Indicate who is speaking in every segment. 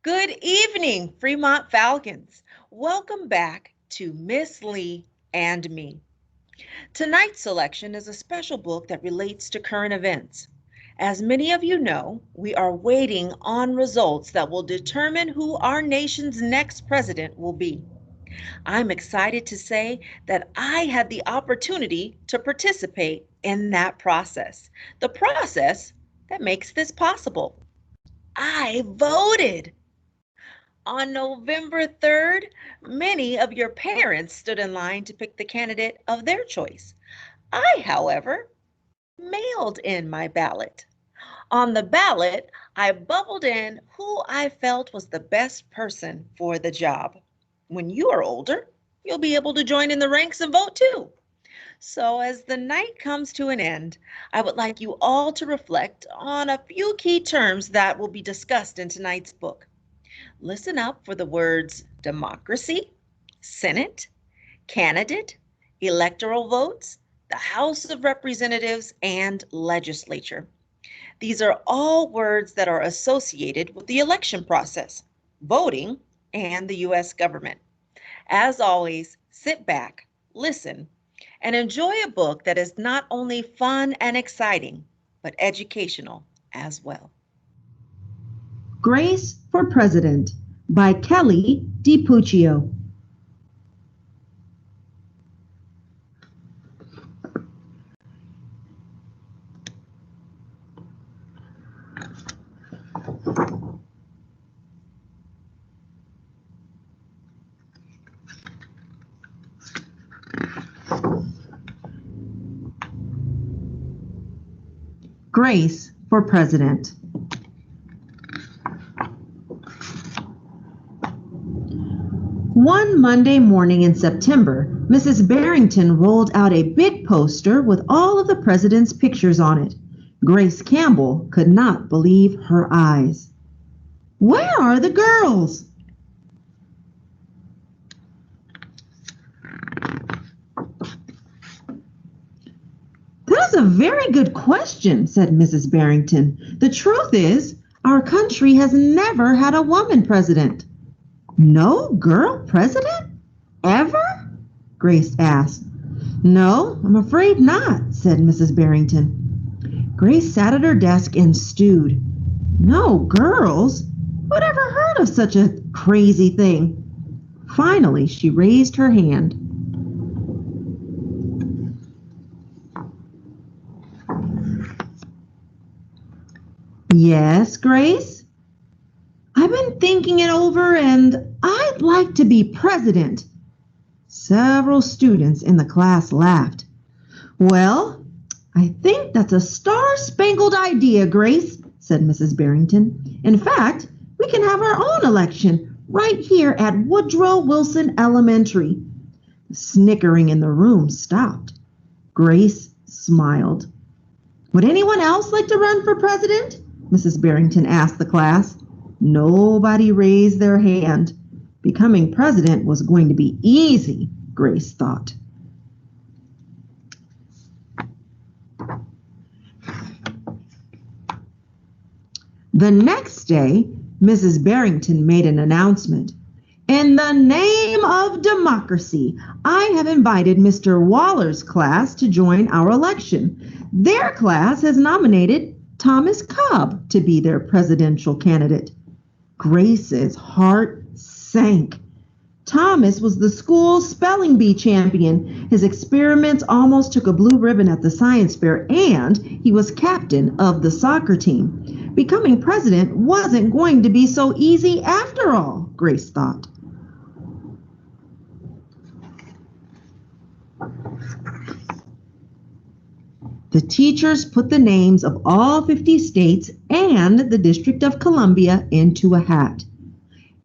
Speaker 1: Good evening, Fremont Falcons. Welcome back to Miss Lee and Me. Tonight's selection is a special book that relates to current events. As many of you know, we are waiting on results that will determine who our nation's next president will be. I'm excited to say that I had the opportunity to participate in that process, the process that makes this possible. I voted. On November 3rd, many of your parents stood in line to pick the candidate of their choice. I, however, mailed in my ballot. On the ballot, I bubbled in who I felt was the best person for the job. When you are older, you'll be able to join in the ranks and vote too. So, as the night comes to an end, I would like you all to reflect on a few key terms that will be discussed in tonight's book. Listen up for the words democracy, Senate, candidate, electoral votes, the House of Representatives, and legislature. These are all words that are associated with the election process, voting, and the U.S. government. As always, sit back, listen, and enjoy a book that is not only fun and exciting, but educational as well.
Speaker 2: Grace for President by Kelly DiPuccio. Grace for President. One Monday morning in September, Mrs. Barrington rolled out a big poster with all of the president's pictures on it. Grace Campbell could not believe her eyes. Where are the girls? That's a very good question, said Mrs. Barrington. The truth is, our country has never had a woman president. No girl president? Ever? Grace asked. No, I'm afraid not, said Mrs. Barrington. Grace sat at her desk and stewed. No girls? Who'd ever heard of such a crazy thing? Finally, she raised her hand. Yes, Grace? I've been thinking it over and I'd like to be president. Several students in the class laughed. Well, I think that's a star-spangled idea, Grace, said Mrs. Barrington. In fact, we can have our own election right here at Woodrow Wilson Elementary. The snickering in the room stopped. Grace smiled. Would anyone else like to run for president? Mrs. Barrington asked the class. Nobody raised their hand. Becoming president was going to be easy, Grace thought. The next day, Mrs. Barrington made an announcement. In the name of democracy, I have invited Mr. Waller's class to join our election. Their class has nominated Thomas Cobb to be their presidential candidate. Grace's heart sank. Thomas was the school's spelling bee champion. His experiments almost took a blue ribbon at the science fair, and he was captain of the soccer team. Becoming president wasn't going to be so easy after all, Grace thought. The teachers put the names of all 50 states and the District of Columbia into a hat.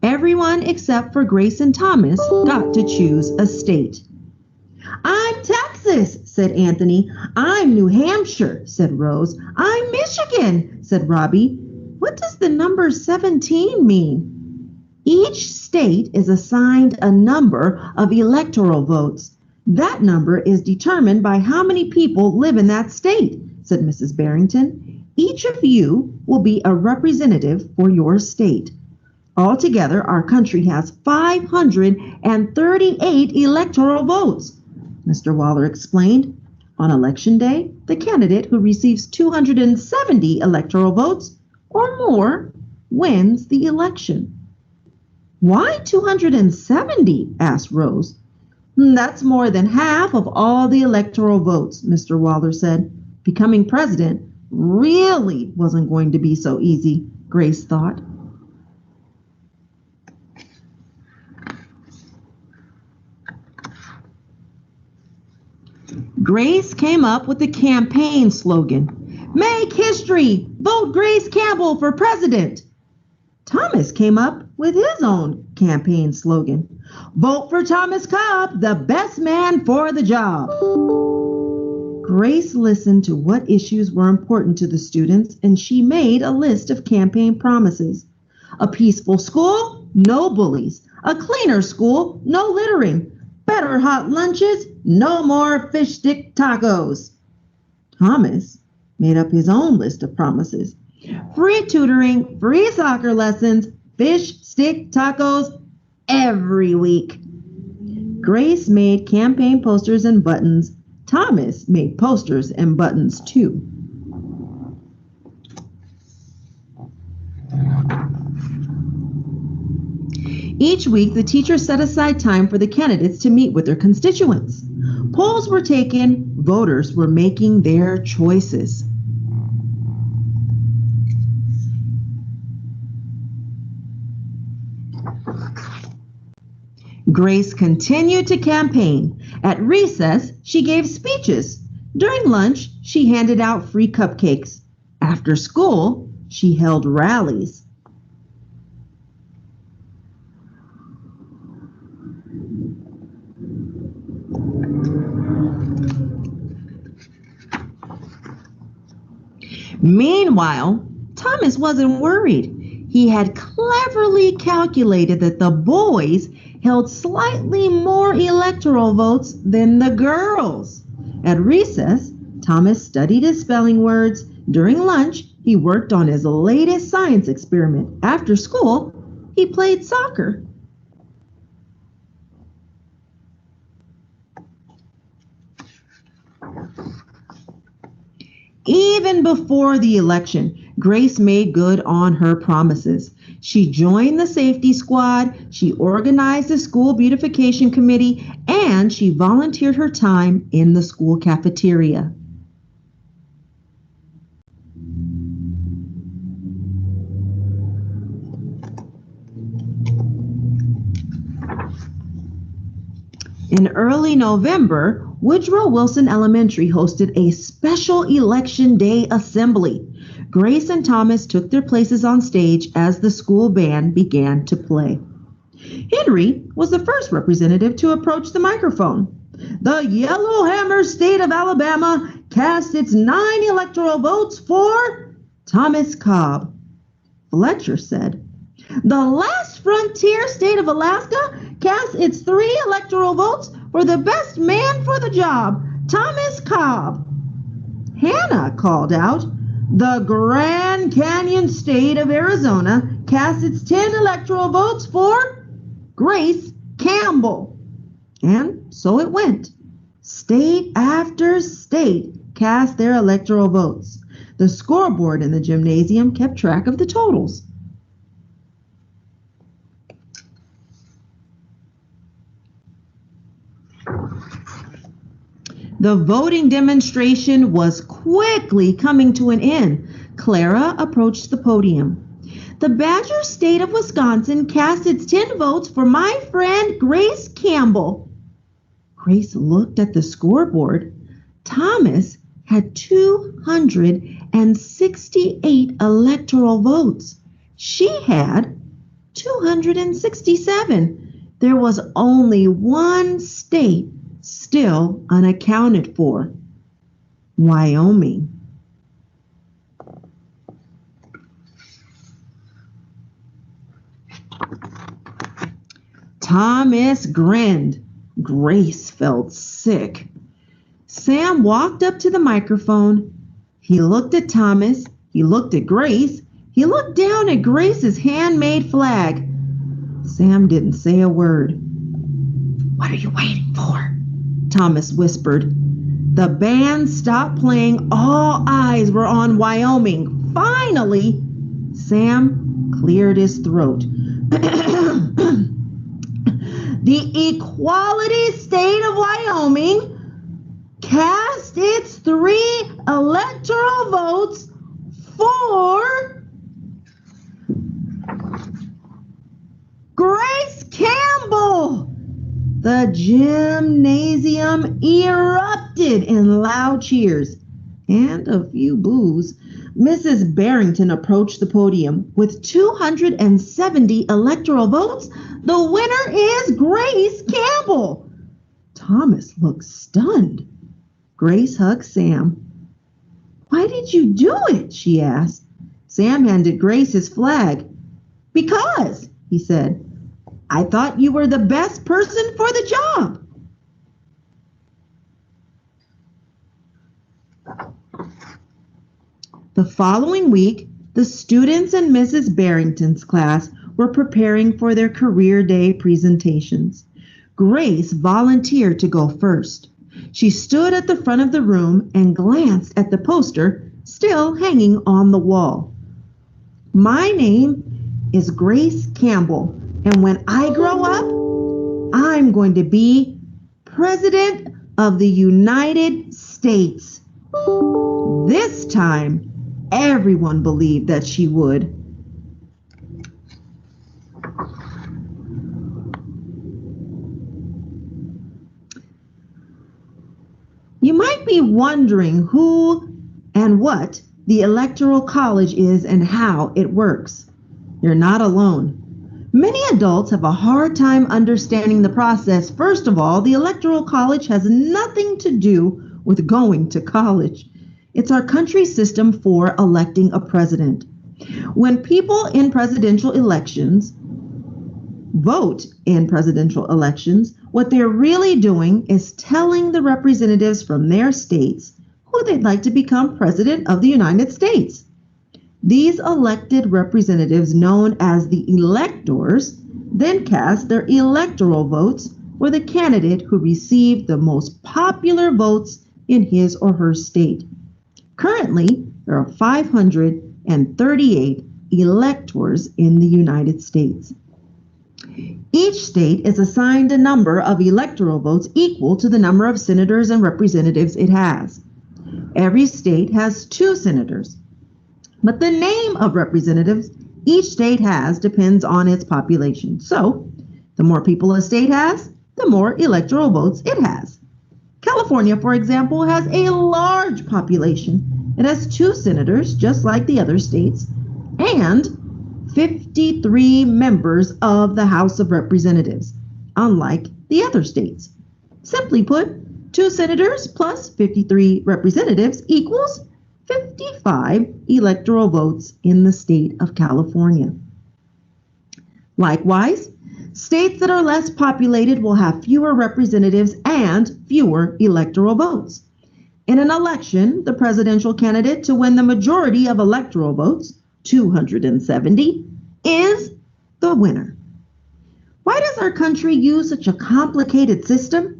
Speaker 2: Everyone except for Grace and Thomas got to choose a state. I'm Texas, said Anthony. I'm New Hampshire, said Rose. I'm Michigan, said Robbie. What does the number 17 mean? Each state is assigned a number of electoral votes. That number is determined by how many people live in that state, said Mrs. Barrington. Each of you will be a representative for your state. Altogether, our country has 538 electoral votes, Mr. Waller explained. On election day, the candidate who receives 270 electoral votes or more wins the election. Why 270? Asked Rose. That's more than half of all the electoral votes, Mr. Waller said. Becoming president really wasn't going to be so easy, Grace thought. Grace came up with the campaign slogan, "Make history! Vote Grace Campbell for president!" Thomas came up with his own campaign slogan, "Vote for Thomas Cobb, the best man for the job." Grace listened to what issues were important to the students, and she made a list of campaign promises. A peaceful school, no bullies. A cleaner school, no littering. Better hot lunches, no more fish stick tacos. Thomas made up his own list of promises. Free tutoring, free soccer lessons, fish stick tacos every week. Grace made campaign posters and buttons. Thomas made posters and buttons too. Each week, the teacher set aside time for the candidates to meet with their constituents. Polls were taken, voters were making their choices. Grace continued to campaign. At recess, she gave speeches. During lunch, she handed out free cupcakes. After school, she held rallies. Meanwhile, Thomas wasn't worried. He had cleverly calculated that the boys held slightly more electoral votes than the girls. At recess, Thomas studied his spelling words. During lunch, he worked on his latest science experiment. After school, he played soccer. Even before the election, Grace made good on her promises. She joined the safety squad, she organized the school beautification committee, and she volunteered her time in the school cafeteria. In early November, Woodrow Wilson Elementary hosted a special Election Day assembly. Grace and Thomas took their places on stage as the school band began to play. Henry was the first representative to approach the microphone. The Yellowhammer State of Alabama cast its 9 electoral votes for Thomas Cobb. Fletcher said, "The last frontier state of Alaska cast its 3 electoral votes for the best man for the job, Thomas Cobb." Hannah called out, "The Grand Canyon state of Arizona cast its 10 electoral votes for Grace Campbell." And so it went. State after state cast their electoral votes. The scoreboard in the gymnasium kept track of the totals. The voting demonstration was quickly coming to an end. Clara approached the podium. "The Badger State of Wisconsin cast its 10 votes for my friend Grace Campbell." Grace looked at the scoreboard. Thomas had 268 electoral votes. She had 267. There was only one state still unaccounted for: Wyoming. Thomas grinned. Grace felt sick. Sam walked up to the microphone. He looked at Thomas. He looked at Grace. He looked down at Grace's handmade flag. Sam didn't say a word. "What are you waiting for?" Thomas whispered. The band stopped playing. All eyes were on Wyoming. Finally, Sam cleared his throat. The Equality State of Wyoming cast its 3 electoral votes for Grace Campbell. The gymnasium erupted in loud cheers and a few boos. Mrs. Barrington approached the podium. With 270 electoral votes, the winner is Grace Campbell. Thomas looked stunned. Grace hugged Sam. "Why did you do it?" she asked. Sam handed Grace his flag. "Because," he said, "I thought you were the best person for the job." The following week, the students in Mrs. Barrington's class were preparing for their career day presentations. Grace volunteered to go first. She stood at the front of the room and glanced at the poster still hanging on the wall. "My name is Grace Campbell, and when I grow up, I'm going to be President of the United States." This time, everyone believed that she would. You might be wondering who and what the Electoral College is and how it works. You're not alone. Many adults have a hard time understanding the process. First of all, the Electoral College has nothing to do with going to college. It's our country's system for electing a president. When people in presidential elections vote in presidential elections, what they're really doing is telling the representatives from their states who they'd like to become president of the United States. These elected representatives, known as the electors, then cast their electoral votes for the candidate who received the most popular votes in his or her state. Currently, there are 538 electors in the United States. Each state is assigned a number of electoral votes equal to the number of senators and representatives it has. Every state has 2 senators, but the name of representatives each state has depends on its population. So, the more people a state has, the more electoral votes it has. California, for example, has a large population. It has 2 senators, just like the other states, and 53 members of the House of Representatives, unlike the other states. Simply put, 2 senators plus 53 representatives equals 55 electoral votes in the state of California. Likewise, states that are less populated will have fewer representatives and fewer electoral votes. In an election, the presidential candidate to win the majority of electoral votes, 270, is the winner. Why does our country use such a complicated system?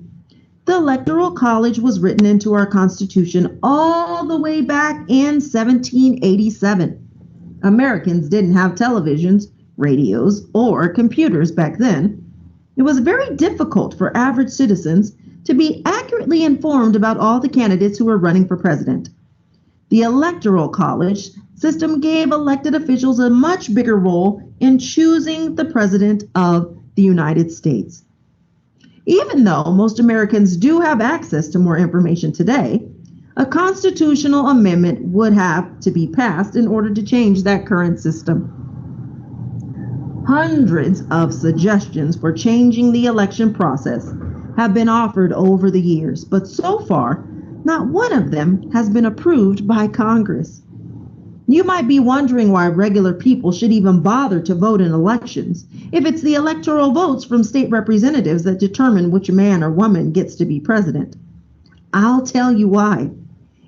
Speaker 2: The Electoral College was written into our Constitution all the way back in 1787. Americans didn't have televisions, radios, or computers back then. It was very difficult for average citizens to be accurately informed about all the candidates who were running for president. The Electoral College system gave elected officials a much bigger role in choosing the president of the United States. Even though most Americans do have access to more information today, a constitutional amendment would have to be passed in order to change that current system. Hundreds of suggestions for changing the election process have been offered over the years, but so far, not one of them has been approved by Congress. You might be wondering why regular people should even bother to vote in elections if it's the electoral votes from state representatives that determine which man or woman gets to be president. I'll tell you why.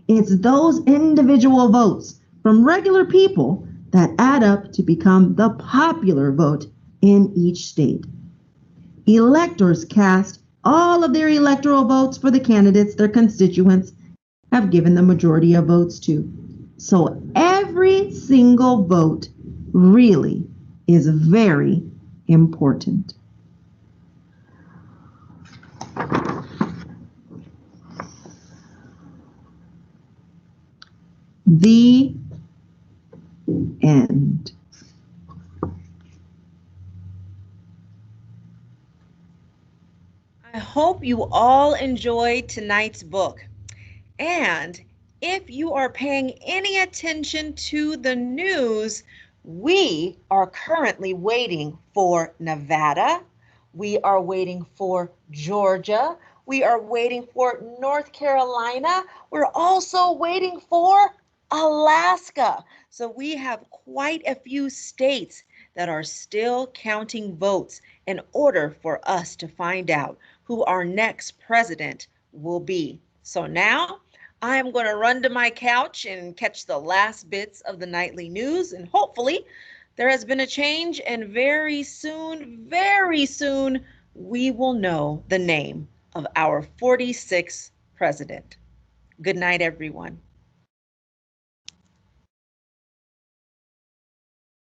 Speaker 2: It's those individual votes from regular people that add up to become the popular vote in each state. Electors cast all of their electoral votes for the candidates their constituents have given the majority of votes to. So every single vote really is very important. The end.
Speaker 1: I hope you all enjoyed tonight's book. And if you are paying any attention to the news, we are currently waiting for Nevada. We are waiting for Georgia. We are waiting for North Carolina. We're also waiting for Alaska. So we have quite a few states that are still counting votes in order for us to find out who our next president will be. So now I'm going to run to my couch and catch the last bits of the nightly news, and hopefully there has been a change, and very soon, we will know the name of our 46th president. Good night, everyone.